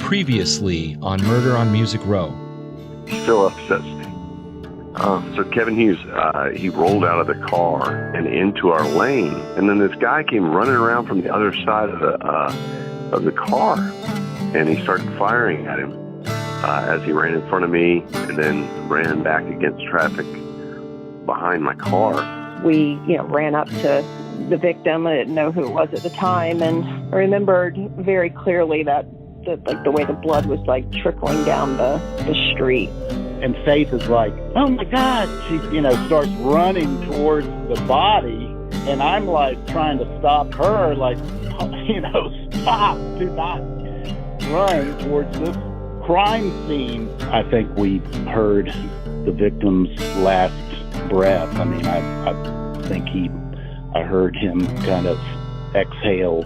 Previously on Murder on Music Row. Still upsets me. So Kevin Hughes, he rolled out of the car and into our lane, and then this guy came running around from the other side of the car, and he started firing at him as he ran in front of me, and then ran back against traffic behind my car. We, ran up to the victim. I didn't know who it was at the time, and I remembered very clearly that the way the blood was trickling down the street. And Faith is like, oh my God. She, starts running towards the body. And I'm trying to stop her, stop, do not run towards this crime scene. I think we heard the victim's last breath. I mean, I think I heard him kind of exhale.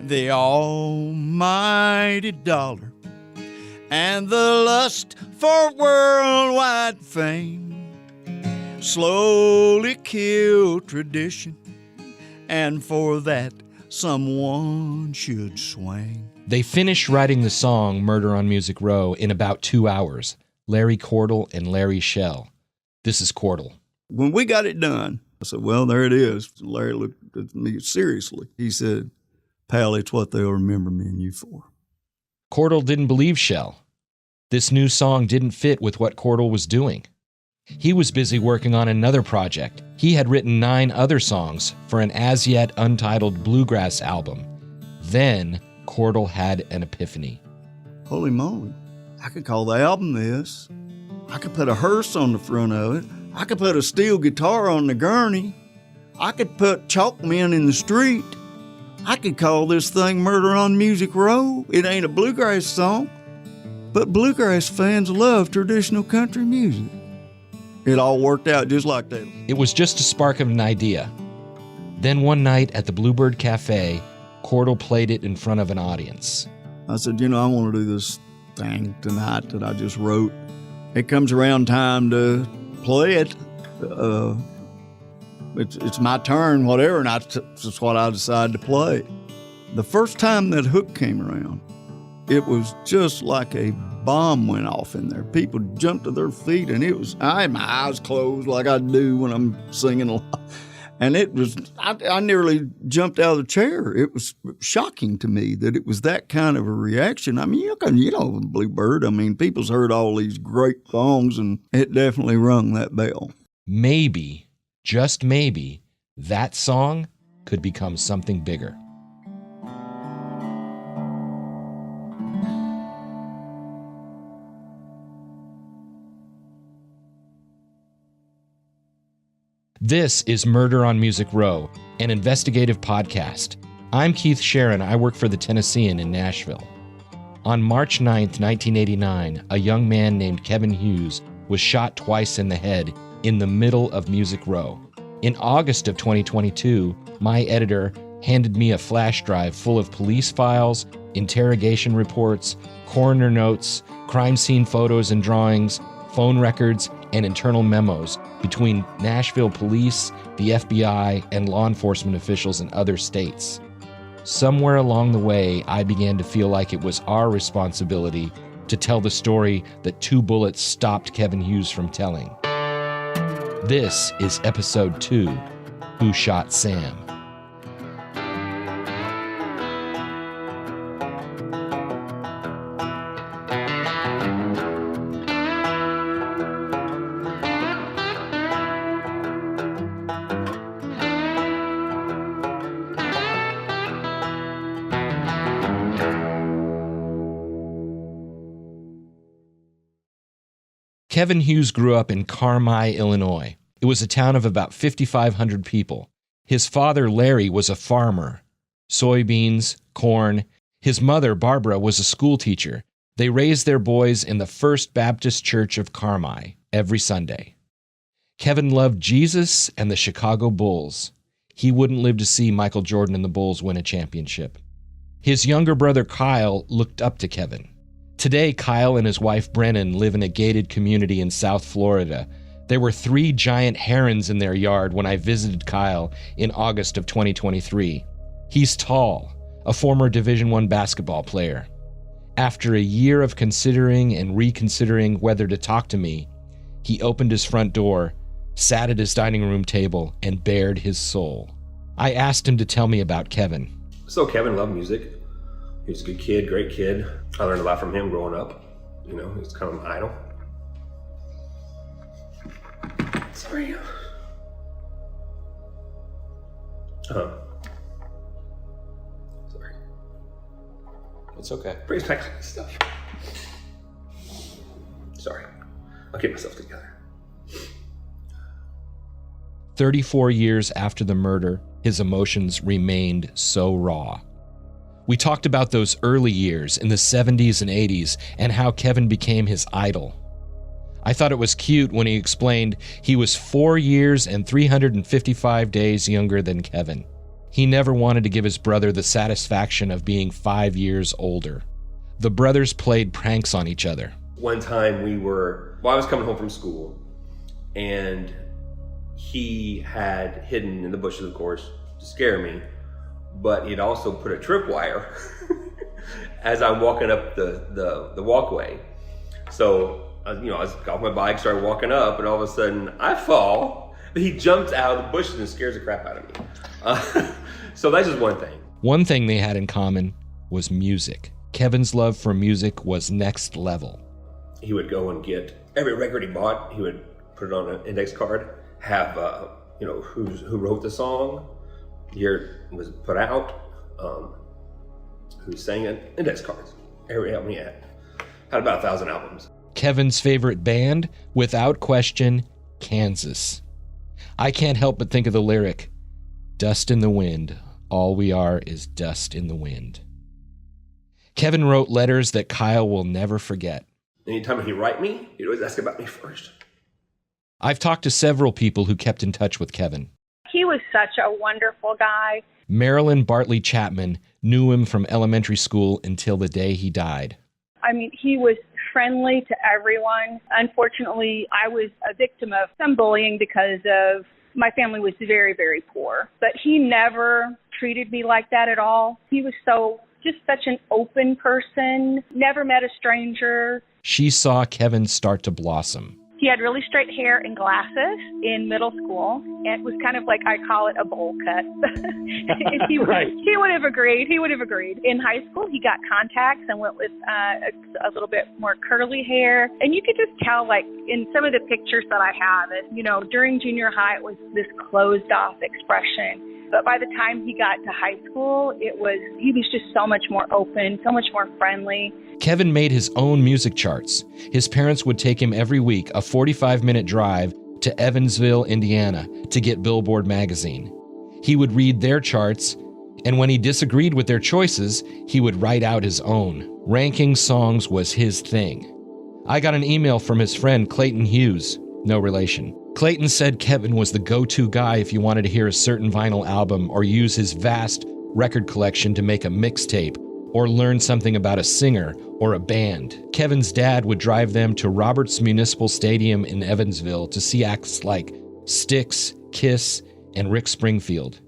The almighty dollar and the lust for worldwide fame slowly kill tradition, and for that someone should swing. They finished writing the song Murder on Music Row in about 2 hours. Larry Cordle and Larry Schell. This is Cordle. When we got it done, I said, well, there it is. Larry looked at me seriously. He said, pal, it's what they'll remember me and you for. Cordle didn't believe Schell. This new song didn't fit with what Cordle was doing. He was busy working on another project. He had written 9 other songs for an as-yet untitled bluegrass album. Then Cordle had an epiphany. Holy moly, I could call the album this. I could put a hearse on the front of it. I could put a steel guitar on the gurney. I could put chalk men in the street. I could call this thing Murder on Music Row. It ain't a bluegrass song, but bluegrass fans love traditional country music. It all worked out just like that. It was just a spark of an idea. Then one night at the Bluebird Cafe, Cordle played it in front of an audience. I said, I want to do this thing tonight that I just wrote. It comes around time to play it. It's my turn, whatever, and that's what I decided to play. The first time that hook came around, it was just like a bomb went off in there. People jumped to their feet, and I had my eyes closed like I do when I'm singing a lot. And it was, I nearly jumped out of the chair. It was shocking to me that it was that kind of a reaction. I mean, Bluebird, people's heard all these great songs, and it definitely rung that bell. Maybe, just maybe, that song could become something bigger. This is Murder on Music Row, an investigative podcast. I'm Keith Sharon. I work for the Tennessean in Nashville. On March 9th, 1989, a young man named Kevin Hughes was shot twice in the head in the middle of Music Row. In August of 2022, my editor handed me a flash drive full of police files, interrogation reports, coroner notes, crime scene photos and drawings, phone records, and internal memos between Nashville police, the FBI, and law enforcement officials in other states. Somewhere along the way, I began to feel like it was our responsibility to tell the story that 2 bullets stopped Kevin Hughes from telling. This is episode 2, Who Shot Sam? Kevin Hughes grew up in Carmi, Illinois. It was a town of about 5,500 people. His father, Larry, was a farmer. Soybeans, corn. His mother, Barbara, was a school teacher. They raised their boys in the First Baptist Church of Carmi every Sunday. Kevin loved Jesus and the Chicago Bulls. He wouldn't live to see Michael Jordan and the Bulls win a championship. His younger brother, Kyle, looked up to Kevin. Today, Kyle and his wife, Brennan, live in a gated community in South Florida There were 3 giant herons in their yard when I visited Kyle in August of 2023. He's tall, a former Division I basketball player. After a year of considering and reconsidering whether to talk to me, he opened his front door, sat at his dining room table, and bared his soul. I asked him to tell me about Kevin. So Kevin loved music. He was a good kid, great kid. I learned a lot from him growing up. You know, he's kind of an idol. Sorry. Sorry. It's okay. Brings back stuff. Sorry. I'll get myself together. 34 years after the murder, his emotions remained so raw. We talked about those early years in the 70s and 80s and how Kevin became his idol. I thought it was cute when he explained he was 4 years and 355 days younger than Kevin. He never wanted to give his brother the satisfaction of being 5 years older. The brothers played pranks on each other. One time I was coming home from school, and he had hidden in the bushes, of course, to scare me, but he'd also put a tripwire as I'm walking up the walkway. So, I was off my bike, started walking up, and all of a sudden I fall, but he jumps out of the bushes and scares the crap out of me. So that's just one thing. One thing they had in common was music. Kevin's love for music was next level. He would go and get every record he bought, he would put it on an index card, have, who wrote the song, year it was put out, who sang it, index cards, every album he had. Had about 1,000 albums. Kevin's favorite band, without question, Kansas. I can't help but think of the lyric, "Dust in the wind, all we are is dust in the wind." Kevin wrote letters that Kyle will never forget. Anytime he'd write me, he'd always ask about me first. I've talked to several people who kept in touch with Kevin. He was such a wonderful guy. Marilyn Bartley Chapman knew him from elementary school until the day he died. I mean, he was friendly to everyone. Unfortunately, I was a victim of some bullying because of my family was very, very poor. But he never treated me like that at all. He was just such an open person, never met a stranger. She saw Kevin start to blossom. He had really straight hair and glasses in middle school. It was kind of like, I call it a bowl cut. He would have agreed. He would have agreed. In high school, he got contacts and went with a little bit more curly hair. And you could just tell, like, in some of the pictures that I have, during junior high, it was this closed off expression. But by the time he got to high school, he was just so much more open, so much more friendly. Kevin made his own music charts. His parents would take him every week a 45-minute drive to Evansville, Indiana, to get Billboard magazine. He would read their charts, and when he disagreed with their choices, he would write out his own. Ranking songs was his thing. I got an email from his friend Clayton Hughes, no relation. Clayton said Kevin was the go-to guy if you wanted to hear a certain vinyl album or use his vast record collection to make a mixtape or learn something about a singer or a band. Kevin's dad would drive them to Roberts Municipal Stadium in Evansville to see acts like Styx, Kiss, and Rick Springfield.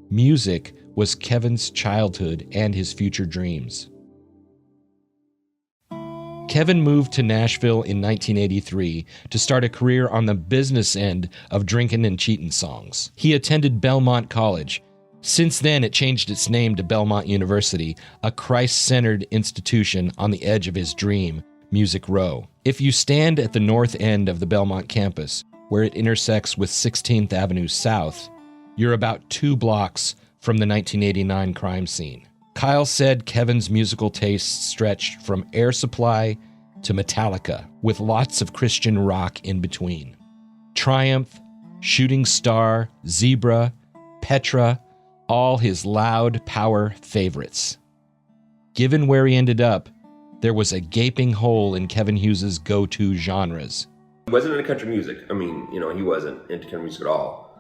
Music was Kevin's childhood and his future dreams. Kevin moved to Nashville in 1983 to start a career on the business end of drinking and cheating songs. He attended Belmont College. Since then, it changed its name to Belmont University, a Christ-centered institution on the edge of his dream, Music Row. If you stand at the north end of the Belmont campus, where it intersects with 16th Avenue South, you're about 2 blocks from the 1989 crime scene. Kyle said Kevin's musical tastes stretched from Air Supply to Metallica, with lots of Christian rock in between. Triumph, Shooting Star, Zebra, Petra, all his loud power favorites. Given where he ended up, there was a gaping hole in Kevin Hughes's go-to genres. He wasn't into country music. I mean, he wasn't into country music at all.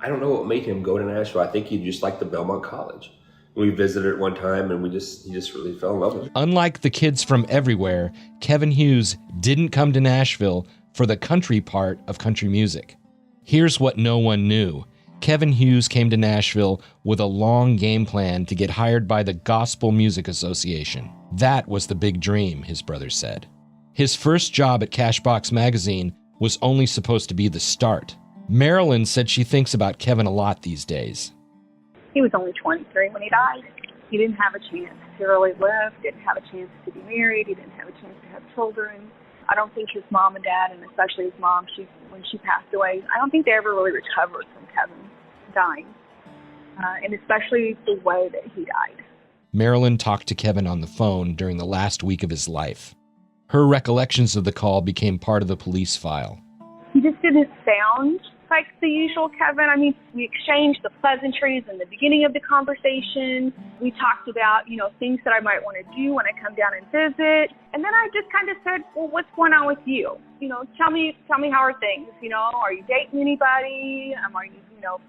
I don't know what made him go to Nashville. I think he just liked the Belmont College. We visited it one time, and he just really fell in love with it. Unlike the kids from everywhere, Kevin Hughes didn't come to Nashville for the country part of country music. Here's what no one knew. Kevin Hughes came to Nashville with a long game plan to get hired by the Gospel Music Association. That was the big dream, his brother said. His first job at Cashbox Magazine was only supposed to be the start. Marilyn said she thinks about Kevin a lot these days. He was only 23 when he died. He didn't have a chance to really live, didn't have a chance to be married, he didn't have a chance to have children. I don't think his mom and dad, and especially his mom, when she passed away, I don't think they ever really recovered from Kevin dying, and especially the way that he died. Marilyn talked to Kevin on the phone during the last week of his life. Her recollections of the call became part of the police file. He just didn't sound like the usual Kevin. I mean, we exchanged the pleasantries in the beginning of the conversation. We talked about, things that I might want to do when I come down and visit. And then I just kind of said, well, what's going on with you? Tell me how are things? Are you dating anybody? Are you,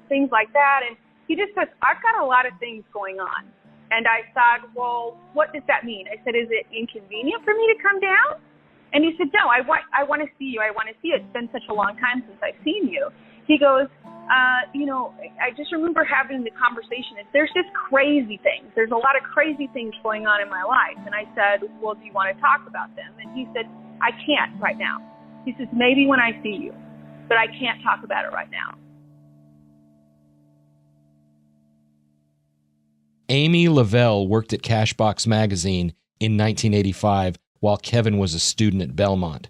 things like that. And he just says, I've got a lot of things going on. And I thought, well, what does that mean? I said, is it inconvenient for me to come down? And he said, no, I want to see you. I want to see you. It's been such a long time since I've seen you. He goes, I just remember having the conversation. There's just crazy things. There's a lot of crazy things going on in my life. And I said, well, do you want to talk about them? And he said, I can't right now. He says, maybe when I see you, but I can't talk about it right now. Amy Lavelle worked at Cashbox Magazine in 1985 while Kevin was a student at Belmont.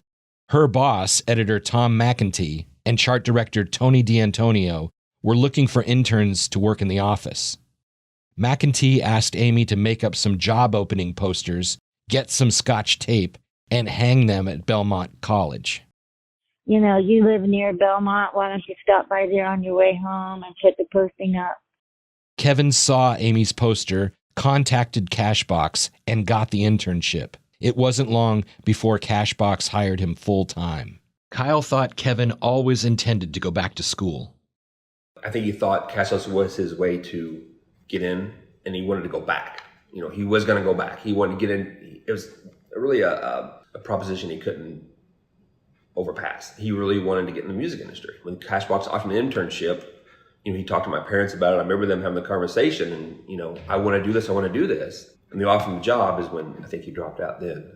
Her boss, editor Tom McEntee, and chart director Tony D'Antonio were looking for interns to work in the office. McEntee asked Amy to make up some job opening posters, get some Scotch tape, and hang them at Belmont College. You live near Belmont. Why don't you stop by there on your way home and put the posting up? Kevin saw Amy's poster, contacted Cashbox, and got the internship. It wasn't long before Cashbox hired him full-time. Kyle thought Kevin always intended to go back to school. I think he thought Cashbox was his way to get in, and he wanted to go back. He was going to go back. He wanted to get in. It was really a proposition he couldn't overpass. He really wanted to get in the music industry. When Cashbox offered an internship, he talked to my parents about it. I remember them having the conversation, and, I want to do this, I want to do this. And they offered him the job is when I think he dropped out then,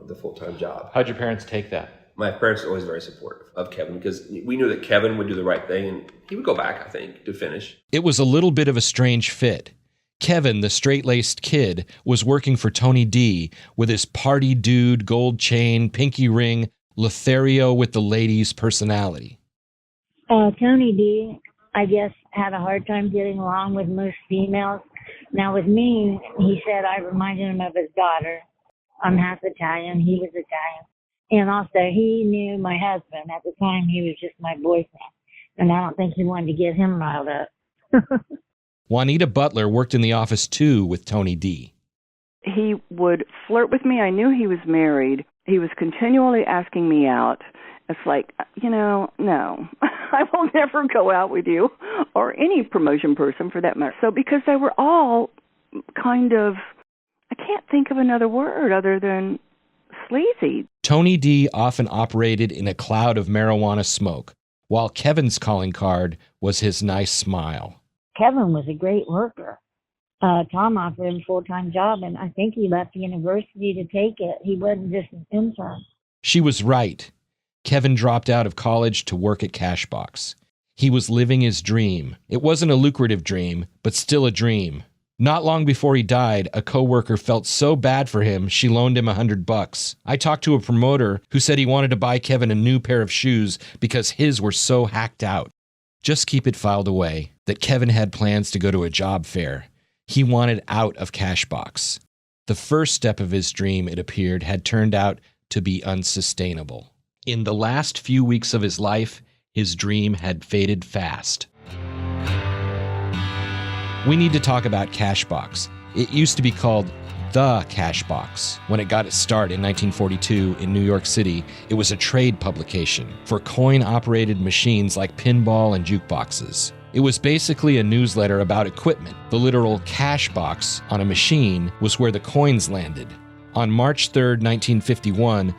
the full-time job. How'd your parents take that? My parents were always very supportive of Kevin because we knew that Kevin would do the right thing and he would go back, I think, to finish. It was a little bit of a strange fit. Kevin, the straight-laced kid, was working for Tony D with his party dude, gold chain, pinky ring, Lothario with the ladies personality. Tony D, I guess, had a hard time getting along with most females. Now with me, he said I reminded him of his daughter. I'm half Italian. He was Italian. And also, he knew my husband. At the time, he was just my boyfriend. And I don't think he wanted to get him riled up. Juanita Butler worked in the office, too, with Tony D. He would flirt with me. I knew he was married. He was continually asking me out. It's like, no, I will never go out with you or any promotion person for that matter. So because they were all kind of, I can't think of another word other than sleazy. Tony D often operated in a cloud of marijuana smoke, while Kevin's calling card was his nice smile. Kevin was a great worker. Tom offered him a full-time job, and I think he left the university to take it. He wasn't just an intern. She was right. Kevin dropped out of college to work at Cashbox. He was living his dream. It wasn't a lucrative dream, but still a dream. Not long before he died, a coworker felt so bad for him, she loaned him $100. I talked to a promoter who said he wanted to buy Kevin a new pair of shoes because his were so hacked out. Just keep it filed away that Kevin had plans to go to a job fair. He wanted out of Cashbox. The first step of his dream, it appeared, had turned out to be unsustainable. In the last few weeks of his life, his dream had faded fast. We need to talk about Cashbox. It used to be called The Cashbox. When it got its start in 1942 in New York City, it was a trade publication for coin-operated machines like pinball and jukeboxes. It was basically a newsletter about equipment. The literal cash box on a machine was where the coins landed. On March 3rd, 1951,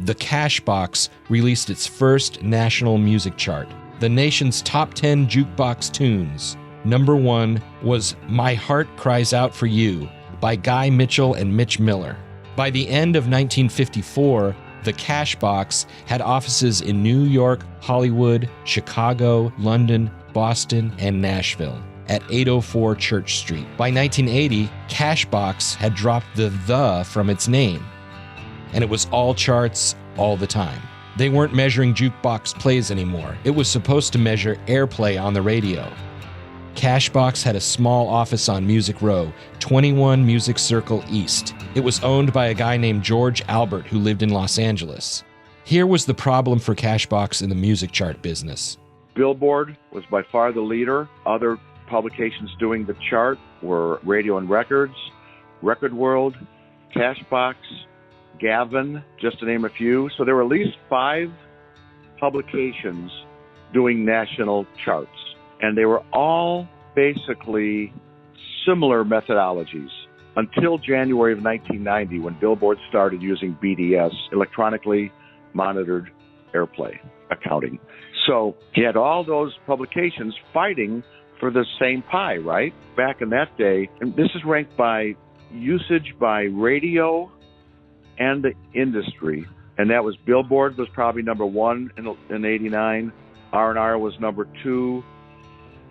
the Cashbox released its first national music chart. The nation's top 10 jukebox tunes. Number 1 was My Heart Cries Out for You by Guy Mitchell and Mitch Miller. By the end of 1954, the Cashbox had offices in New York, Hollywood, Chicago, London, Boston, and Nashville at 804 Church Street. By 1980, Cashbox had dropped the from its name, and it was all charts all the time. They weren't measuring jukebox plays anymore. It was supposed to measure airplay on the radio. Cashbox had a small office on Music Row, 21 Music Circle East. It was owned by a guy named George Albert who lived in Los Angeles. Here was the problem for Cashbox in the music chart business. Billboard was by far the leader. Other publications doing the chart were Radio and Records, Record World, Cashbox, Gavin, just to name a few. So there were at least 5 publications doing national charts. And they were all basically similar methodologies until January of 1990, when Billboard started using BDS, electronically monitored airplay accounting. So he had all those publications fighting for the same pie, right? Back in that day, and this is ranked by usage by radio and the industry, and that was Billboard was probably number 1 in 89, R&R was number 2,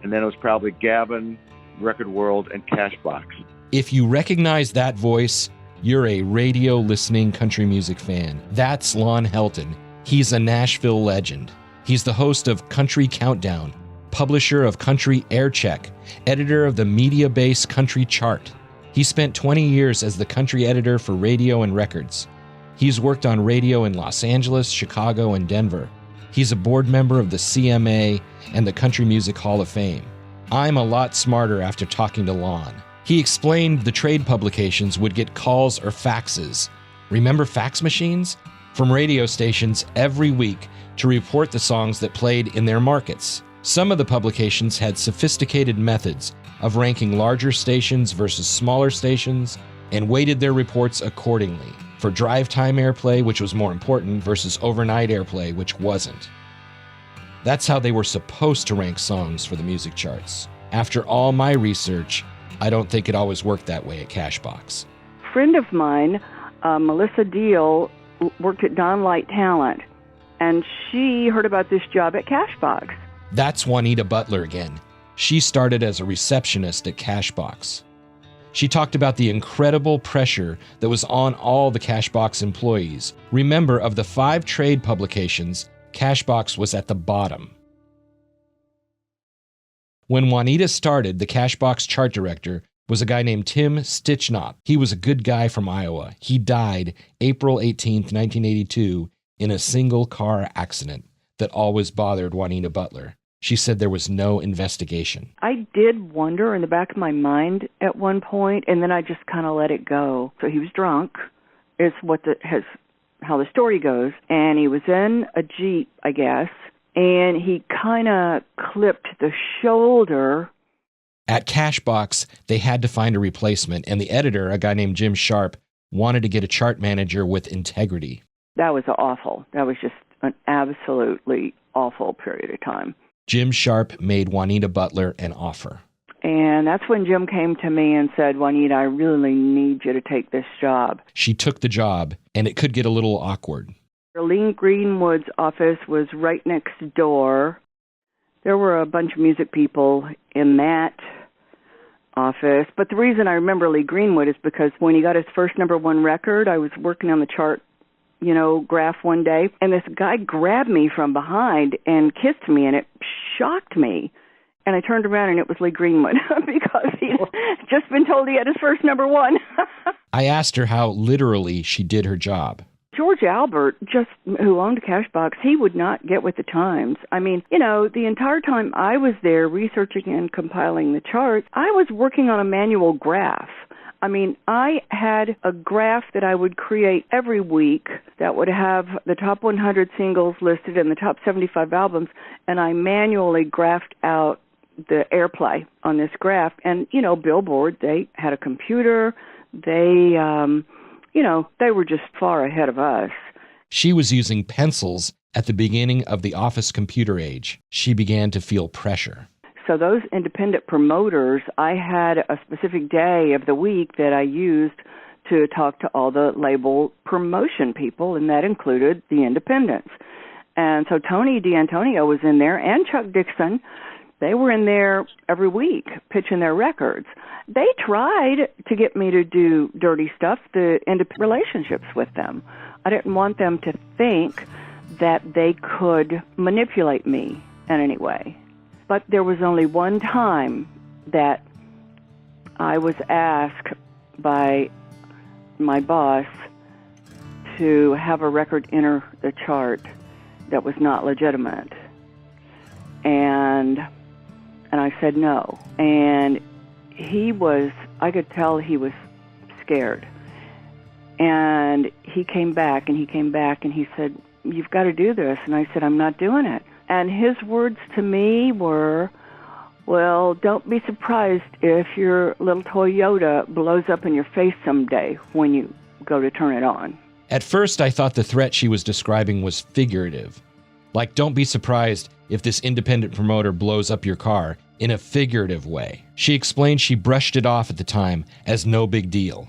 and then it was probably Gavin, Record World, and Cashbox. If you recognize that voice, you're a radio-listening country music fan. That's Lon Helton. He's a Nashville legend. He's the host of Country Countdown, publisher of Country Air Check, editor of the media-based Country Chart. He spent 20 years as the country editor for Radio and Records. He's worked on radio in Los Angeles, Chicago, and Denver. He's a board member of the CMA and the Country Music Hall of Fame. I'm a lot smarter after talking to Lon. He explained the trade publications would get calls or faxes. Remember fax machines? From radio stations every week to report the songs that played in their markets. Some of the publications had sophisticated methods of ranking larger stations versus smaller stations and weighted their reports accordingly for drive time airplay, which was more important, versus overnight airplay, which wasn't. That's how they were supposed to rank songs for the music charts. After all my research, I don't think it always worked that way at Cashbox. A friend of mine, Melissa Deal, worked at Don Light Talent, and she heard about this job at Cashbox. That's Juanita Butler again. She started as a receptionist at Cashbox. She talked about the incredible pressure that was on all the Cashbox employees. Remember, of the 5 trade publications, Cashbox was at the bottom. When Juanita started, the Cashbox chart director was a guy named Tim Stichnop. He was a good guy from Iowa. He died April 18th, 1982, in a single-car accident that always bothered Juanita Butler. She said there was no investigation. I did wonder in the back of my mind at one point, and then I just kind of let it go. So he was drunk, is how the story goes, and he was in a Jeep, I guess, and he kind of clipped the shoulder. At Cashbox, they had to find a replacement, and the editor, a guy named Jim Sharp, wanted to get a chart manager with integrity. That was awful. That was just an absolutely awful period of time. Jim Sharp made Juanita Butler an offer. And that's when Jim came to me and said, Juanita, I really need you to take this job. She took the job, and it could get a little awkward. Lee Greenwood's office was right next door. There were a bunch of music people in that office. But the reason I remember Lee Greenwood is because when he got his first #1 record, I was working on the chart, graph one day, and this guy grabbed me from behind and kissed me, and it shocked me. And I turned around, and it was Lee Greenwood because he'd just been told he had his first #1. I asked her how literally she did her job. George Albert, who owned Cashbox, he would not get with the times. I mean, the entire time I was there researching and compiling the charts, I was working on a manual graph. I mean, I had a graph that I would create every week that would have the top 100 singles listed and the top 75 albums, and I manually graphed out the airplay on this graph. And, Billboard, they had a computer. They, they were just far ahead of us. She was using pencils at the beginning of the office computer age. She began to feel pressure. So those independent promoters, I had a specific day of the week that I used to talk to all the label promotion people, and that included the independents. And so Tony D'Antonio was in there, and Chuck Dixon. They were in there every week pitching their records. They tried to get me to do dirty stuff, the independent relationships with them. I didn't want them to think that they could manipulate me in any way. But there was only one time that I was asked by my boss to have a record enter the chart that was not legitimate. And I said no. And I could tell he was scared. And he came back and he said, "You've got to do this." And I said, "I'm not doing it." And his words to me were, "Well, don't be surprised if your little Toyota blows up in your face someday when you go to turn it on." At first, I thought the threat she was describing was figurative. Like, don't be surprised if this independent promoter blows up your car, in a figurative way. She explained she brushed it off at the time as no big deal.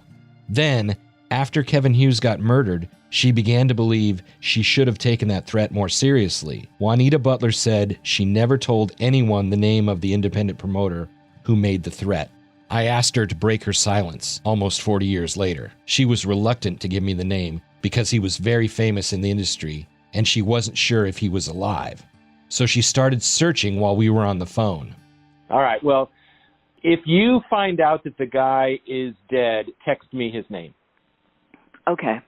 Then, after Kevin Hughes got murdered, she began to believe she should have taken that threat more seriously. Juanita Butler said she never told anyone the name of the independent promoter who made the threat. I asked her to break her silence almost 40 years later. She was reluctant to give me the name because he was very famous in the industry and she wasn't sure if he was alive. So she started searching while we were on the phone. All right, well, if you find out that the guy is dead, text me his name. Okay.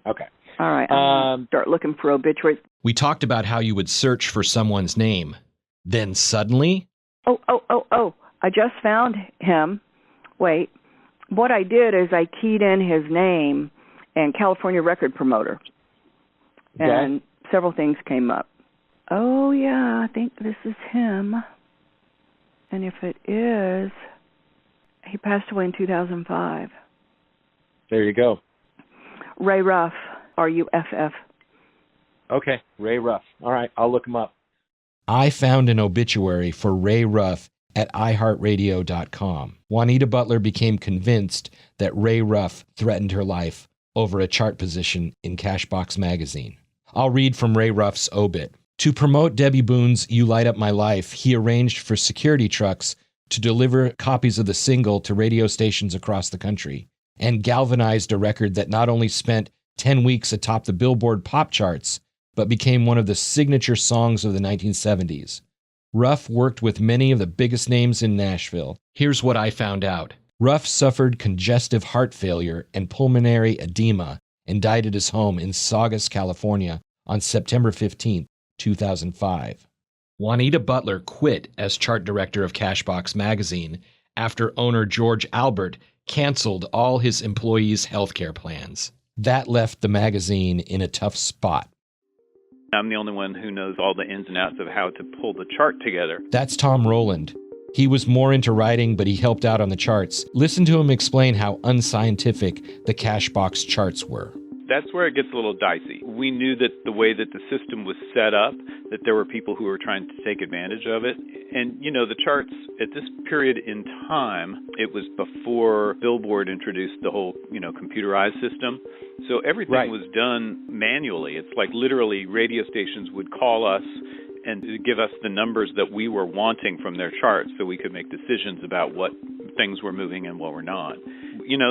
Okay. All right. Start looking for obituaries. We talked about how you would search for someone's name. Then suddenly... Oh, I just found him. Wait. What I did is I keyed in his name and California record promoter. Okay. And several things came up. Oh, yeah, I think this is him. And if it is, he passed away in 2005. There you go. Ray Ruff, R-U-F-F. Okay, Ray Ruff. All right, I'll look him up. I found an obituary for Ray Ruff at iHeartRadio.com. Juanita Butler became convinced that Ray Ruff threatened her life over a chart position in Cashbox magazine. I'll read from Ray Ruff's obit. To promote Debbie Boone's You Light Up My Life, he arranged for security trucks to deliver copies of the single to radio stations across the country, and galvanized a record that not only spent 10 weeks atop the Billboard pop charts, but became one of the signature songs of the 1970s. Ruff worked with many of the biggest names in Nashville. Here's what I found out. Ruff suffered congestive heart failure and pulmonary edema and died at his home in Saugus, California on September 15, 2005. Juanita Butler quit as chart director of Cashbox magazine after owner George Albert canceled all his employees' health care plans. That left the magazine in a tough spot. I'm the only one who knows all the ins and outs of how to pull the chart together. That's Tom Rowland. He was more into writing, but he helped out on the charts. Listen to him explain how unscientific the Cashbox charts were. That's where it gets a little dicey. We knew that the way that the system was set up, that there were people who were trying to take advantage of it. And, you know, the charts at this period in time, it was before Billboard introduced the whole, computerized system. So everything was done manually. It's like literally radio stations would call us and give us the numbers that we were wanting from their charts so we could make decisions about what things were moving and what were not.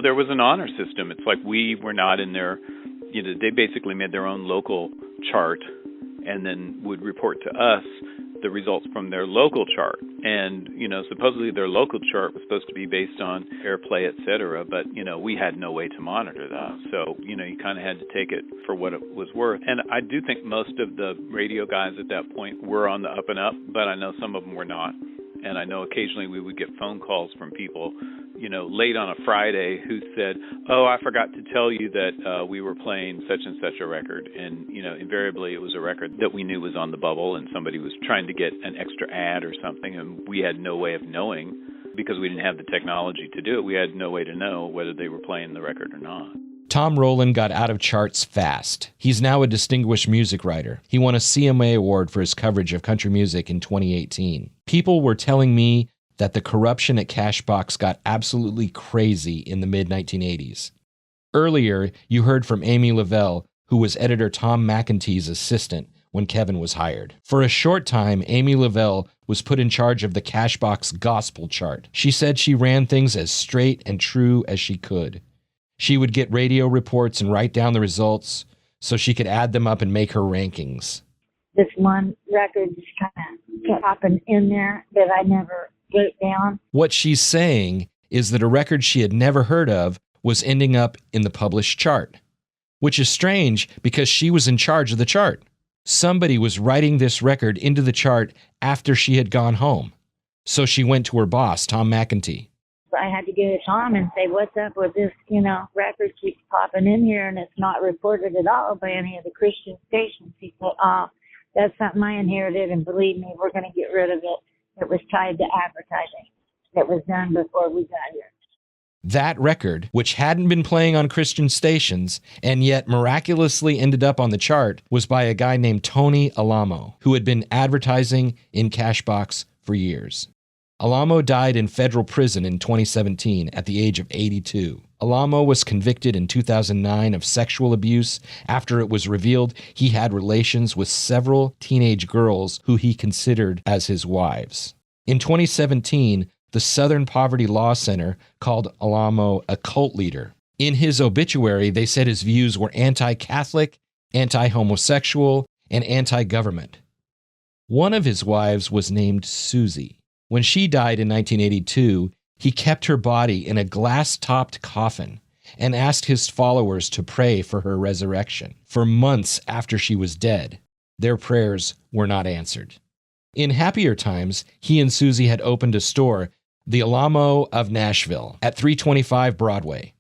There was an honor system. It's like we were not in their... they basically made their own local chart and then would report to us the results from their local chart. And, supposedly their local chart was supposed to be based on airplay, et cetera, but, we had no way to monitor that. So, you kind of had to take it for what it was worth. And I do think most of the radio guys at that point were on the up and up, but I know some of them were not. And I know occasionally we would get phone calls from people, late on a Friday who said, "Oh, I forgot to tell you that we were playing such and such a record." And, invariably it was a record that we knew was on the bubble and somebody was trying to get an extra ad or something, and we had no way of knowing because we didn't have the technology to do it. We had no way to know whether they were playing the record or not. Tom Rowland got out of charts fast. He's now a distinguished music writer. He won a CMA award for his coverage of country music in 2018. People were telling me that the corruption at Cashbox got absolutely crazy in the mid-1980s. Earlier, you heard from Amy Lavelle, who was editor Tom McEntee's assistant when Kevin was hired. For a short time, Amy Lavelle was put in charge of the Cashbox Gospel chart. She said she ran things as straight and true as she could. She would get radio reports and write down the results so she could add them up and make her rankings. This one record just kind of kept popping in there that I never wrote down. What she's saying is that a record she had never heard of was ending up in the published chart, which is strange because she was in charge of the chart. Somebody was writing this record into the chart after she had gone home. So she went to her boss, Tom McEntee. I had to go to Tom and say, what's up with this, record keeps popping in here and it's not reported at all by any of the Christian stations. He said, that's something I inherited, and believe me, we're going to get rid of it. It was tied to advertising that was done before we got here. That record, which hadn't been playing on Christian stations and yet miraculously ended up on the chart, was by a guy named Tony Alamo, who had been advertising in Cashbox for years. Alamo died in federal prison in 2017 at the age of 82. Alamo was convicted in 2009 of sexual abuse after it was revealed he had relations with several teenage girls who he considered as his wives. In 2017, the Southern Poverty Law Center called Alamo a cult leader. In his obituary, they said his views were anti-Catholic, anti-homosexual, and anti-government. One of his wives was named Susie. When she died in 1982, he kept her body in a glass-topped coffin and asked his followers to pray for her resurrection. For months after she was dead, their prayers were not answered. In happier times, he and Susie had opened a store, the Alamo of Nashville, at 325 Broadway.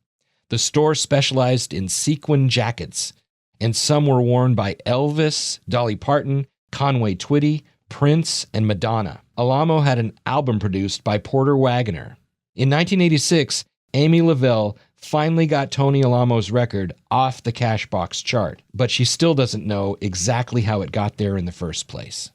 The store specialized in sequin jackets, and some were worn by Elvis, Dolly Parton, Conway Twitty, Prince, and Madonna. Alamo had an album produced by Porter Wagoner. In 1986, Amy Lavelle finally got Tony Alamo's record off the Cashbox chart, but she still doesn't know exactly how it got there in the first place.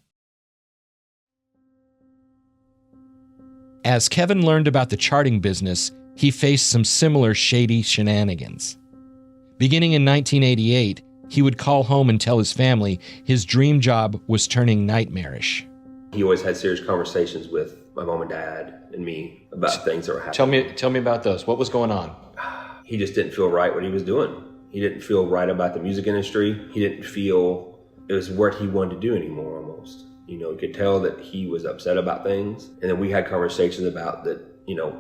As Kevin learned about the charting business, he faced some similar shady shenanigans. Beginning in 1988, he would call home and tell his family his dream job was turning nightmarish. He always had serious conversations with my mom and dad and me about things that were happening. Tell me about those. What was going on? He just didn't feel right what he was doing. He didn't feel right about the music industry. He didn't feel it was what he wanted to do anymore almost. You could tell that he was upset about things. And then we had conversations about that,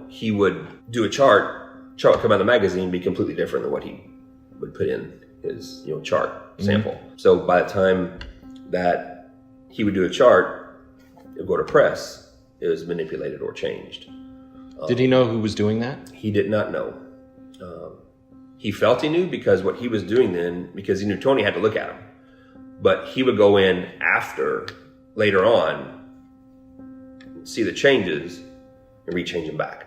he would do a chart come out of the magazine, be completely different than what he would put in his, chart sample. Mm-hmm. So by the time that he would do a chart, it would go to press, it was manipulated or changed. Did he know who was doing that? He did not know. He felt he knew because what he was doing then, because he knew Tony had to look at him. But he would go in later on, see the changes, and rechange them back.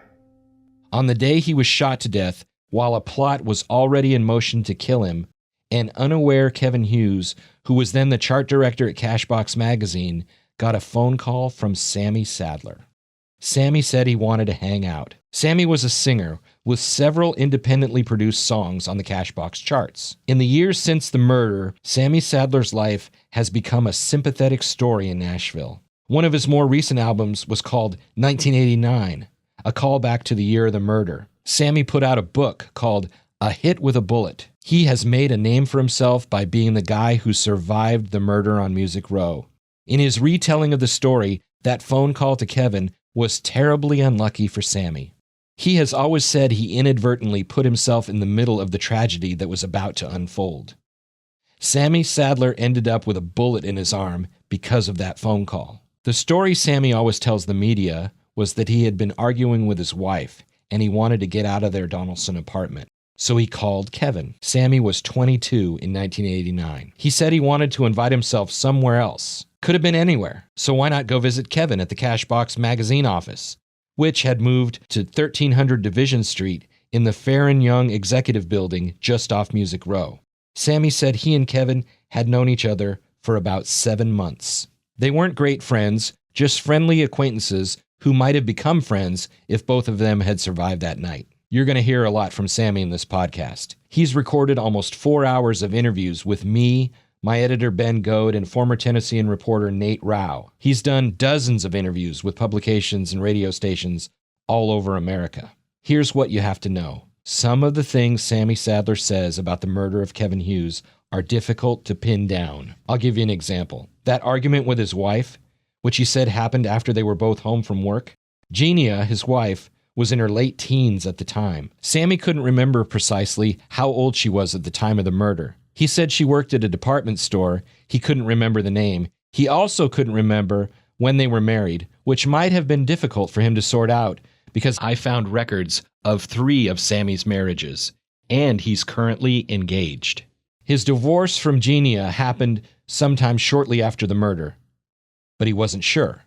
On the day he was shot to death, while a plot was already in motion to kill him, an unaware Kevin Hughes, who was then the chart director at Cashbox Magazine, got a phone call from Sammy Sadler. Sammy said he wanted to hang out. Sammy was a singer with several independently produced songs on the Cashbox charts. In the years since the murder, Sammy Sadler's life has become a sympathetic story in Nashville. One of his more recent albums was called 1989, a callback to the year of the murder. Sammy put out a book called A Hit with a Bullet. He has made a name for himself by being the guy who survived the murder on Music Row. In his retelling of the story, that phone call to Kevin was terribly unlucky for Sammy. He has always said he inadvertently put himself in the middle of the tragedy that was about to unfold. Sammy Sadler ended up with a bullet in his arm because of that phone call. The story Sammy always tells the media was that he had been arguing with his wife and he wanted to get out of their Donaldson apartment. So he called Kevin. Sammy was 22 in 1989. He said he wanted to invite himself somewhere else. Could have been anywhere. So why not go visit Kevin at the Cashbox Magazine office, which had moved to 1300 Division Street in the Fair and Young Executive Building just off Music Row. Sammy said he and Kevin had known each other for about 7 months. They weren't great friends, just friendly acquaintances who might have become friends if both of them had survived that night. You're going to hear a lot from Sammy in this podcast. He's recorded almost 4 hours of interviews with me, my editor Ben Goad, and former Tennessean reporter Nate Rao. He's done dozens of interviews with publications and radio stations all over America. Here's what you have to know. Some of the things Sammy Sadler says about the murder of Kevin Hughes are difficult to pin down. I'll give you an example. That argument with his wife, which he said happened after they were both home from work. Genia, his wife, was in her late teens at the time. Sammy couldn't remember precisely how old she was at the time of the murder. He said she worked at a department store. He couldn't remember the name. He also couldn't remember when they were married, which might have been difficult for him to sort out because I found records of 3 of Sammy's marriages, and he's currently engaged. His divorce from Genia happened sometime shortly after the murder, but he wasn't sure.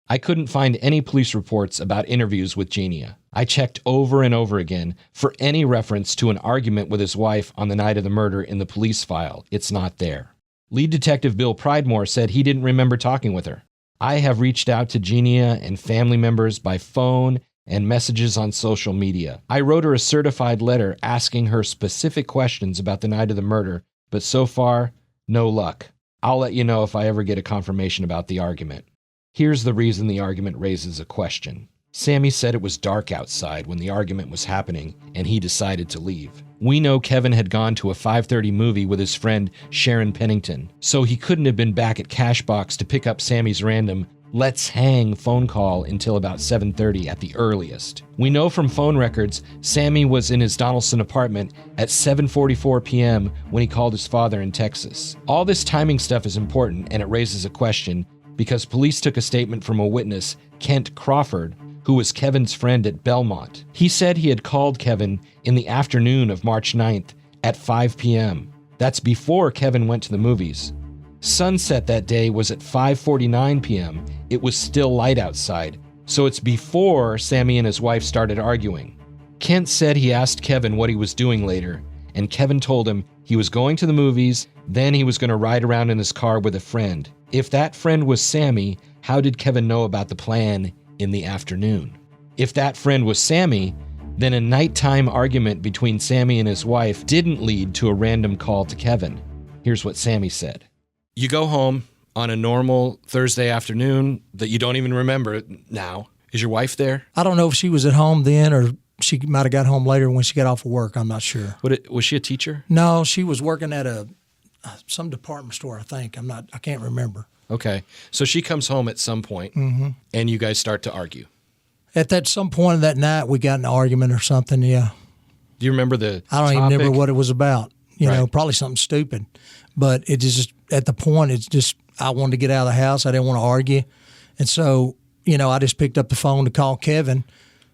I couldn't find any police reports about interviews with Genia. I checked over and over again for any reference to an argument with his wife on the night of the murder in the police file. It's not there. Lead Detective Bill Pridemore said he didn't remember talking with her. I have reached out to Genia and family members by phone and messages on social media. I wrote her a certified letter asking her specific questions about the night of the murder, but so far, no luck. I'll let you know if I ever get a confirmation about the argument. Here's the reason the argument raises a question. Sammy said it was dark outside when the argument was happening, and he decided to leave. We know Kevin had gone to a 5:30 movie with his friend Sharon Pennington, so he couldn't have been back at Cashbox to pick up Sammy's random "let's hang" phone call until about 7:30 at the earliest. We know from phone records Sammy was in his Donaldson apartment at 7:44 p.m. when he called his father in Texas. All this timing stuff is important, and it raises a question because police took a statement from a witness, Kent Crawford, who was Kevin's friend at Belmont. He said he had called Kevin in the afternoon of March 9th at 5 p.m. That's before Kevin went to the movies. Sunset that day was at 5:49 p.m. It was still light outside, so it's before Sammy and his wife started arguing. Kent said he asked Kevin what he was doing later, and Kevin told him he was going to the movies, then he was going to ride around in his car with a friend. If that friend was Sammy, how did Kevin know about the plan in the afternoon? If that friend was Sammy, then a nighttime argument between Sammy and his wife didn't lead to a random call to Kevin. Here's what Sammy said. You go home on a normal Thursday afternoon that you don't even remember now. Is your wife there? I don't know if she was at home then or she might have got home later when she got off of work. I'm not sure. Was she a teacher? No, she was working at some department store, I think. I can't remember. Okay. So she comes home at some point, and you guys start to argue. At some point of that night, we got in an argument or something, yeah. Do you remember the I don't topic? even remember what it was about. You know, probably something stupid. But it just, at the point, it's just, I wanted to get out of the house. I didn't want to argue. And so, I just picked up the phone to call Kevin,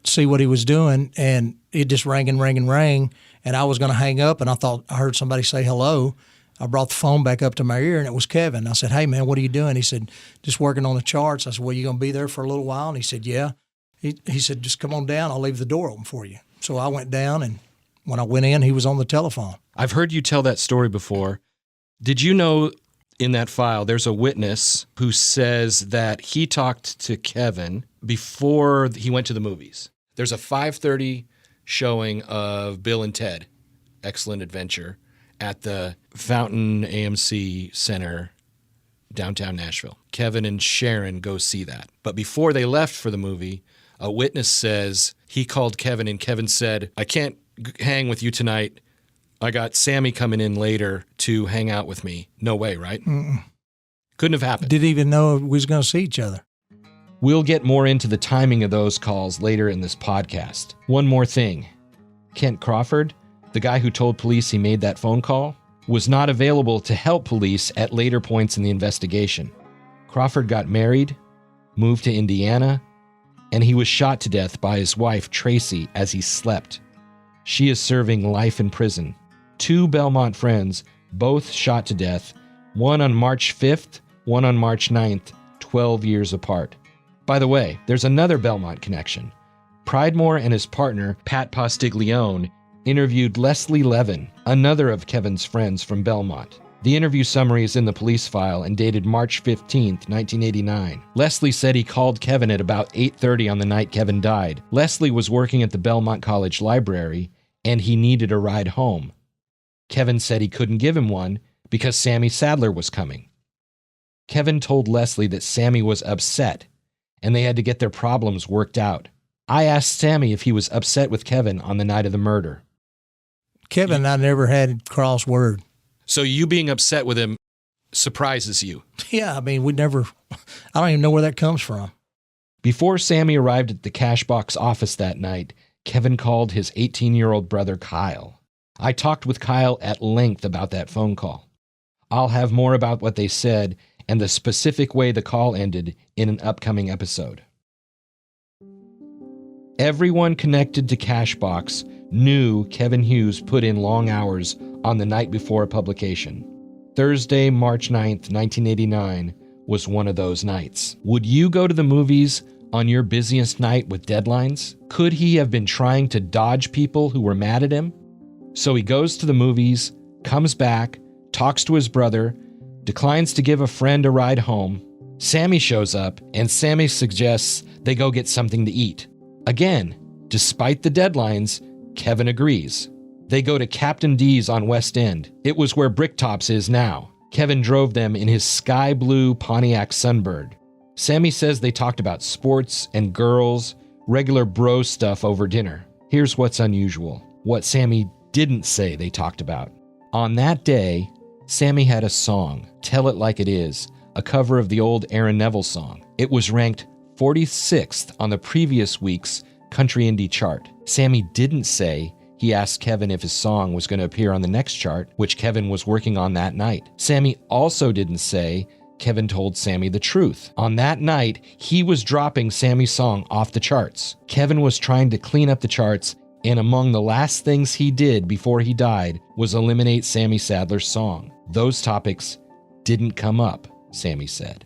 see what he was doing, and it just rang and rang and rang. And I was going to hang up, and I thought I heard somebody say hello. I brought the phone back up to my ear, and it was Kevin. I said, hey, man, what are you doing? He said, just working on the charts. I said, well, you going to be there for a little while? And he said, yeah. He said, just come on down. I'll leave the door open for you. So I went down, and when I went in, he was on the telephone. I've heard you tell that story before. Did you know in that file there's a witness who says that he talked to Kevin before he went to the movies? There's a 5:30 showing of Bill and Ted, Excellent Adventure, at the Fountain AMC Center, downtown Nashville. Kevin and Sharon go see that. But before they left for the movie, a witness says he called Kevin and Kevin said, I can't hang with you tonight. I got Sammy coming in later to hang out with me. No way, right? Mm-mm. Couldn't have happened. Didn't even know we was going to see each other. We'll get more into the timing of those calls later in this podcast. One more thing. Kent Crawford, the guy who told police he made that phone call, was not available to help police at later points in the investigation. Crawford got married, moved to Indiana, and he was shot to death by his wife, Tracy, as he slept. She is serving life in prison. 2 Belmont friends, both shot to death, one on March 5th, one on March 9th, 12 years apart. By the way, there's another Belmont connection. Pridemore and his partner, Pat Postiglione, interviewed Leslie Levin, another of Kevin's friends from Belmont. The interview summary is in the police file and dated March 15, 1989. Leslie said he called Kevin at about 8:30 on the night Kevin died. Leslie was working at the Belmont College Library, and he needed a ride home. Kevin said he couldn't give him one because Sammy Sadler was coming. Kevin told Leslie that Sammy was upset, and they had to get their problems worked out. I asked Sammy if he was upset with Kevin on the night of the murder. Kevin and I never had cross word. So you being upset with him surprises you? Yeah, I mean, I don't even know where that comes from. Before Sammy arrived at the Cashbox office that night, Kevin called his 18-year-old brother Kyle. I talked with Kyle at length about that phone call. I'll have more about what they said and the specific way the call ended in an upcoming episode. Everyone connected to Cashbox knew Kevin Hughes put in long hours on the night before publication. Thursday, March 9th, 1989 was one of those nights. Would you go to the movies on your busiest night with deadlines? Could he have been trying to dodge people who were mad at him? So he goes to the movies, comes back, talks to his brother, declines to give a friend a ride home. Sammy shows up, and Sammy suggests they go get something to eat. Again, despite the deadlines, Kevin agrees. They go to Captain D's on West End. It was where Bricktops is now. Kevin drove them in his sky blue Pontiac Sunbird. Sammy says they talked about sports and girls, regular bro stuff over dinner. Here's what's unusual. What Sammy didn't say they talked about. On that day, Sammy had a song, Tell It Like It Is, a cover of the old Aaron Neville song. It was ranked 46th on the previous week's country indie chart. Sammy didn't say he asked Kevin if his song was going to appear on the next chart, which Kevin was working on that night. Sammy also didn't say Kevin told Sammy the truth. On that night, he was dropping Sammy's song off the charts. Kevin was trying to clean up the charts, and among the last things he did before he died was eliminate Sammy Sadler's song. Those topics didn't come up, Sammy said.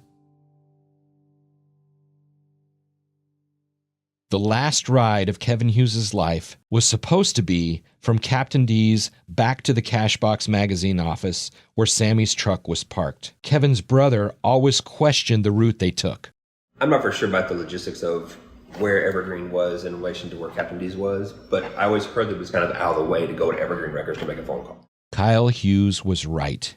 The last ride of Kevin Hughes' life was supposed to be from Captain D's back to the Cashbox magazine office where Sammy's truck was parked. Kevin's brother always questioned the route they took. I'm not for sure about the logistics of where Evergreen was in relation to where Captain D's was, but I always heard that it was kind of out of the way to go to Evergreen Records to make a phone call. Kyle Hughes was right.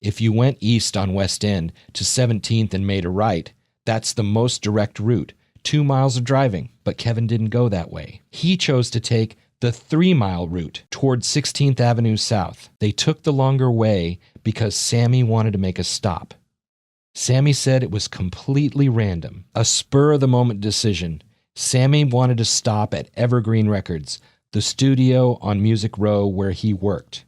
If you went east on West End to 17th and made a right, that's the most direct route. 2 miles of driving, but Kevin didn't go that way. He chose to take the 3-mile route towards 16th Avenue South. They took the longer way because Sammy wanted to make a stop. Sammy said it was completely random, a spur-of-the-moment decision. Sammy wanted to stop at Evergreen Records, the studio on Music Row where he worked.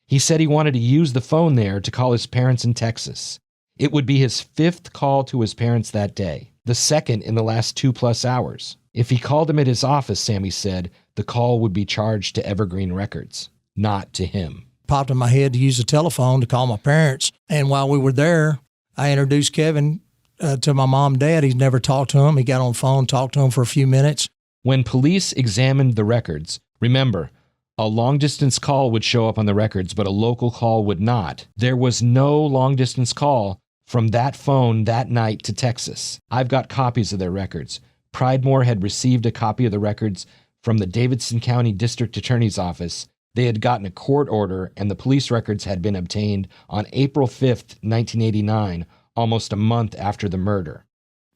He said he wanted to use the phone there to call his parents in Texas. It would be his 5th call to his parents that day, the 2nd in the last 2+ hours. If he called him at his office, Sammy said, the call would be charged to Evergreen Records, not to him. Popped in my head to use the telephone to call my parents, and while we were there, I introduced Kevin to my mom and dad. He'd never talked to him. He got on the phone, talked to him for a few minutes. When police examined the records, remember, a long-distance call would show up on the records, but a local call would not. There was no long-distance call from that phone that night to Texas. I've got copies of their records. Pridemore had received a copy of the records from the Davidson County District Attorney's Office. They had gotten a court order, and the police records had been obtained on April 5th, 1989, almost a month after the murder.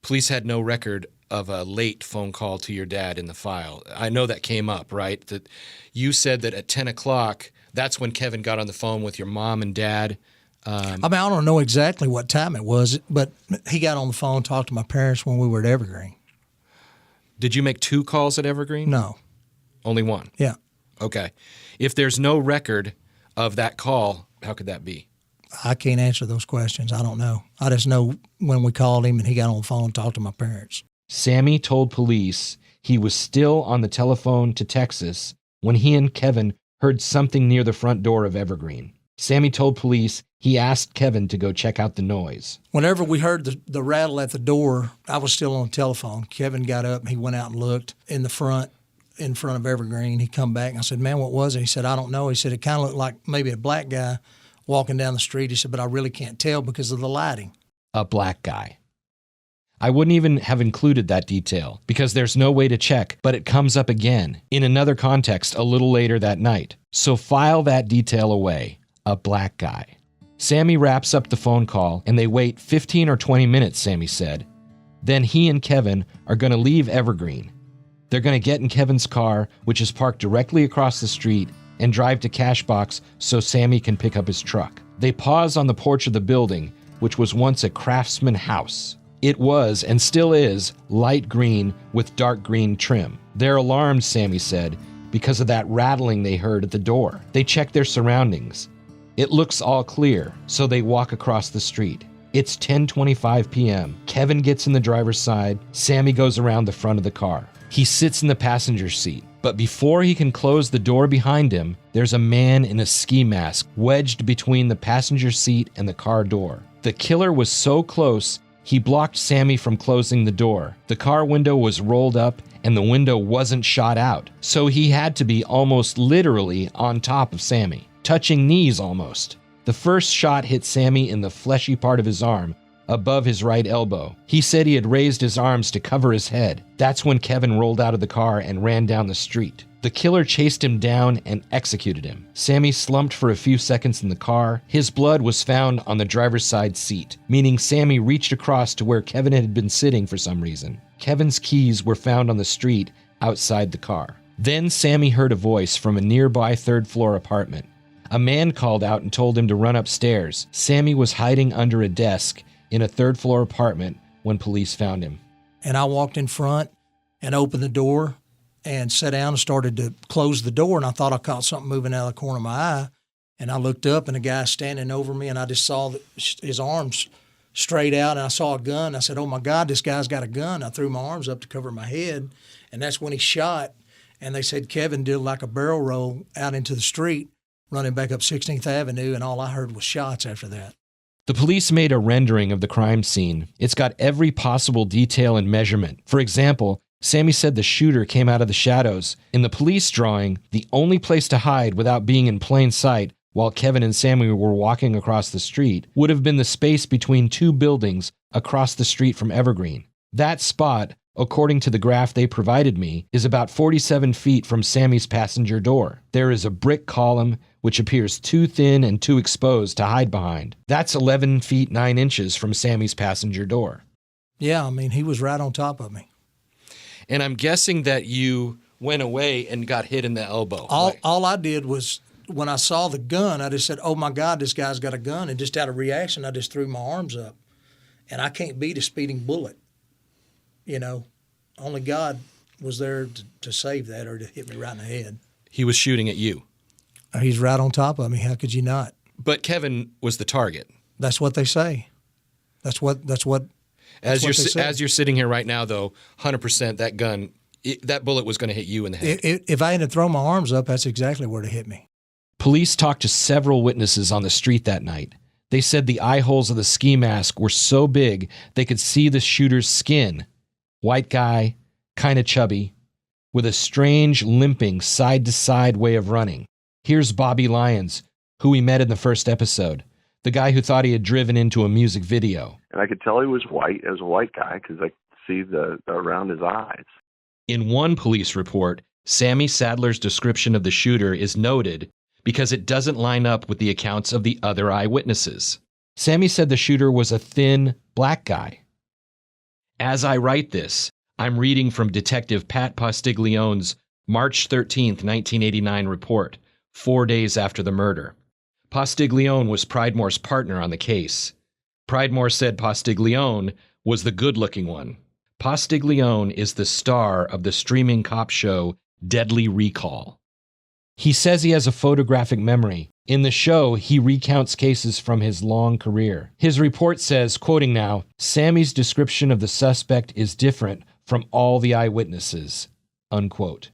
Police had no record of a late phone call to your dad in the file. I know that came up, right? That you said that at 10 o'clock, that's when Kevin got on the phone with your mom and dad. I don't know exactly what time it was, but he got on the phone, talked to my parents when we were at Evergreen. Did you make 2 calls at Evergreen? No. Only 1? Yeah. Okay. If there's no record of that call, how could that be? I can't answer those questions. I don't know. I just know when we called him and he got on the phone and talked to my parents. Sammy told police he was still on the telephone to Texas when he and Kevin heard something near the front door of Evergreen. Sammy told police He asked Kevin to go check out the noise. Whenever we heard the rattle at the door, I was still on the telephone. Kevin got up and he went out and looked in front of Evergreen. He come back and I said, man, what was it? He said, I don't know. He said, it kind of looked like maybe a black guy walking down the street. He said, but I really can't tell because of the lighting. A black guy. I wouldn't even have included that detail because there's no way to check, but it comes up again in another context a little later that night. So file that detail away. A black guy. Sammy wraps up the phone call and they wait 15 or 20 minutes, Sammy said. Then he and Kevin are going to leave Evergreen. They're going to get in Kevin's car, which is parked directly across the street, and drive to Cashbox so Sammy can pick up his truck. They pause on the porch of the building, which was once a craftsman house. It was, and still is, light green with dark green trim. They're alarmed, Sammy said, because of that rattling they heard at the door. They check their surroundings. It looks all clear, so they walk across the street. It's 10:25 p.m. Kevin gets in the driver's side. Sammy goes around the front of the car. He sits in the passenger seat, but before he can close the door behind him, there's a man in a ski mask wedged between the passenger seat and the car door. The killer was so close, he blocked Sammy from closing the door. The car window was rolled up and the window wasn't shot out, so he had to be almost literally on top of Sammy. Touching knees almost. The first shot hit Sammy in the fleshy part of his arm, above his right elbow. He said he had raised his arms to cover his head. That's when Kevin rolled out of the car and ran down the street. The killer chased him down and executed him. Sammy slumped for a few seconds in the car. His blood was found on the driver's side seat, meaning Sammy reached across to where Kevin had been sitting for some reason. Kevin's keys were found on the street outside the car. Then Sammy heard a voice from a nearby third-floor apartment. A man called out and told him to run upstairs. Sammy was hiding under a desk in a third-floor apartment when police found him. And I walked in front and opened the door and sat down and started to close the door, and I thought I caught something moving out of the corner of my eye. And I looked up, and a guy standing over me, and I just saw his arms straight out, and I saw a gun. I said, oh, my God, this guy's got a gun. I threw my arms up to cover my head, and that's when he shot. And they said Kevin did like a barrel roll out into the street, running back up 16th Avenue, and all I heard was shots after that. The police made a rendering of the crime scene. It's got every possible detail and measurement. For example, Sammy said the shooter came out of the shadows. In the police drawing, the only place to hide without being in plain sight while Kevin and Sammy were walking across the street would have been the space between two buildings across the street from Evergreen. That spot, according to the graph they provided me, is about 47 feet from Sammy's passenger door. There is a brick column which appears too thin and too exposed to hide behind. That's 11 feet 9 inches from Sammy's passenger door. Yeah, I mean, he was right on top of me. And I'm guessing that you went away and got hit in the elbow. All I did was, when I saw the gun, I just said, oh, my God, this guy's got a gun. And just out of reaction, I just threw my arms up. And I can't beat a speeding bullet. You know, only God was there to save that or to hit me right in the head. He was shooting at you. He's right on top of me. How could you not? But Kevin was the target. That's what they say. That's what as you're sitting here right now, though, 100% that gun, that bullet was going to hit you in the head. If I hadn't thrown my arms up, that's exactly where it hit me. Police talked to several witnesses on the street that night. They said the eye holes of the ski mask were so big they could see the shooter's skin. White guy, kind of chubby, with a strange limping side-to-side way of running. Here's Bobby Lyons, who we met in the first episode, the guy who thought he had driven into a music video. And I could tell he was white as a white guy because I could see the around his eyes. In one police report, Sammy Sadler's description of the shooter is noted because it doesn't line up with the accounts of the other eyewitnesses. Sammy said the shooter was a thin, black guy. As I write this, I'm reading from Detective Pat Postiglione's March 13th, 1989 report, 4 days after the murder. Postiglione was Pridemore's partner on the case. Pridemore said Postiglione was the good-looking one. Postiglione is the star of the streaming cop show Deadly Recall. He says he has a photographic memory. In the show, he recounts cases from his long career. His report says, quoting now, Sammy's description of the suspect is different from all the eyewitnesses, unquote.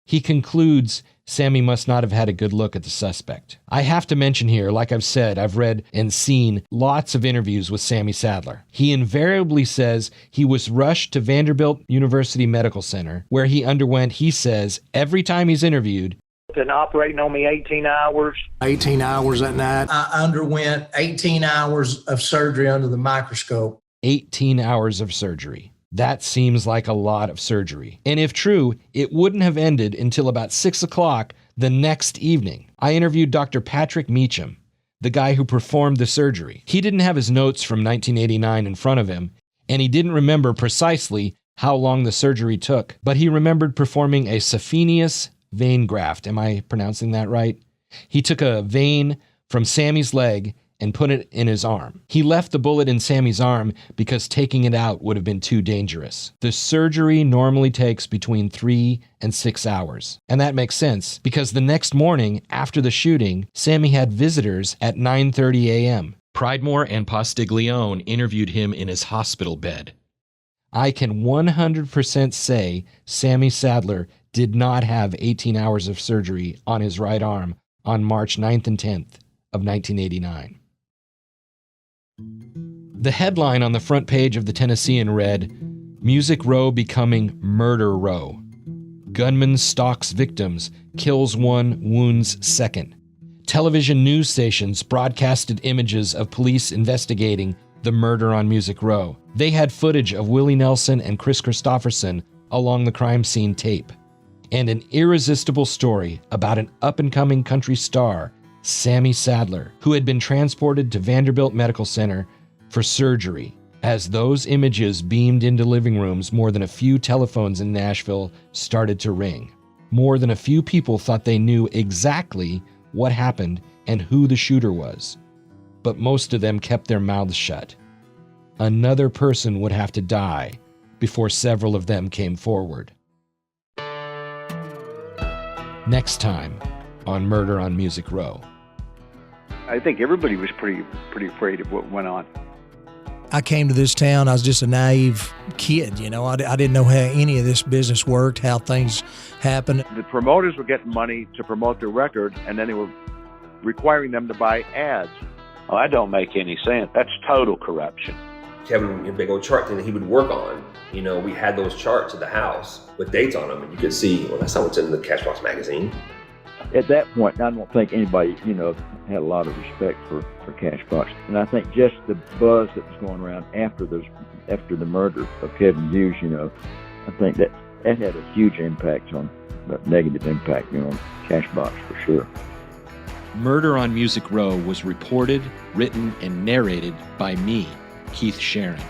He concludes Sammy must not have had a good look at the suspect. I have to mention here, like I've said, I've read and seen lots of interviews with Sammy Sadler. He invariably says he was rushed to Vanderbilt University Medical Center, where he underwent, he says, every time he's interviewed, been operating on me 18 hours. 18 hours that night. I underwent 18 hours of surgery under the microscope. 18 hours of surgery. That seems like a lot of surgery. And if true, it wouldn't have ended until about 6 o'clock the next evening. I interviewed Dr. Patrick Meacham, the guy who performed the surgery. He didn't have his notes from 1989 in front of him, and he didn't remember precisely how long the surgery took, but he remembered performing a saphenous vein graft. Am I pronouncing that right? He took a vein from Sammy's leg and put it in his arm. He left the bullet in Sammy's arm because taking it out would have been too dangerous. The surgery normally takes between 3 and 6 hours. And that makes sense because the next morning after the shooting, Sammy had visitors at 9:30 a.m. Pridemore and Postiglione interviewed him in his hospital bed. I can 100% say Sammy Sadler did not have 18 hours of surgery on his right arm on March 9th and 10th of 1989. The headline on the front page of the Tennessean read, Music Row becoming Murder Row. Gunman stalks victims, kills one, wounds second. Television news stations broadcasted images of police investigating the murder on Music Row. They had footage of Willie Nelson and Chris Christopherson along the crime scene tape, and an irresistible story about an up-and-coming country star, Sammy Sadler, who had been transported to Vanderbilt Medical Center for surgery. As those images beamed into living rooms, more than a few telephones in Nashville started to ring. More than a few people thought they knew exactly what happened and who the shooter was. But most of them kept their mouths shut. Another person would have to die before several of them came forward. Next time on Murder on Music Row. I think everybody was pretty afraid of what went on. I came to this town, I was just a naive kid, you know. I didn't know how any of this business worked, how things happened. The promoters were getting money to promote their record, and then they were requiring them to buy ads. Oh, that don't make any sense. That's total corruption. Kevin, a big old chart thing that he would work on. You know, we had those charts at the house with dates on them, and you could see, well, that's not what's in the Cashbox magazine. At that point, I don't think anybody, had a lot of respect for Cashbox. And I think just the buzz that was going around after the murder of Kevin Hughes, I think that had a huge impact negative impact, on Cashbox for sure. Murder on Music Row was reported, written, and narrated by me, Keith Sharon.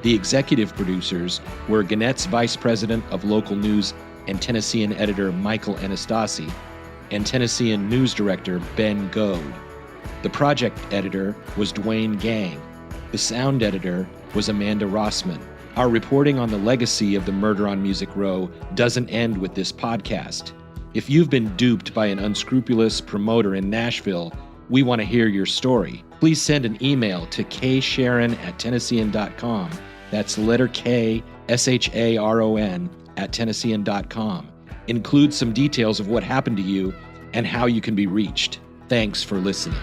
The executive producers were Gannett's Vice President of Local News and Tennessean editor Michael Anastasi, and Tennessean News Director Ben Goad. The project editor was Dwayne Gang. The sound editor was Amanda Rossman. Our reporting on the legacy of the Murder on Music Row doesn't end with this podcast. If you've been duped by an unscrupulous promoter in Nashville, we want to hear your story. Please send an email to ksharon@tennessean.com. That's the letter K, SHARON @tennessean.com. Include some details of what happened to you and how you can be reached. Thanks for listening.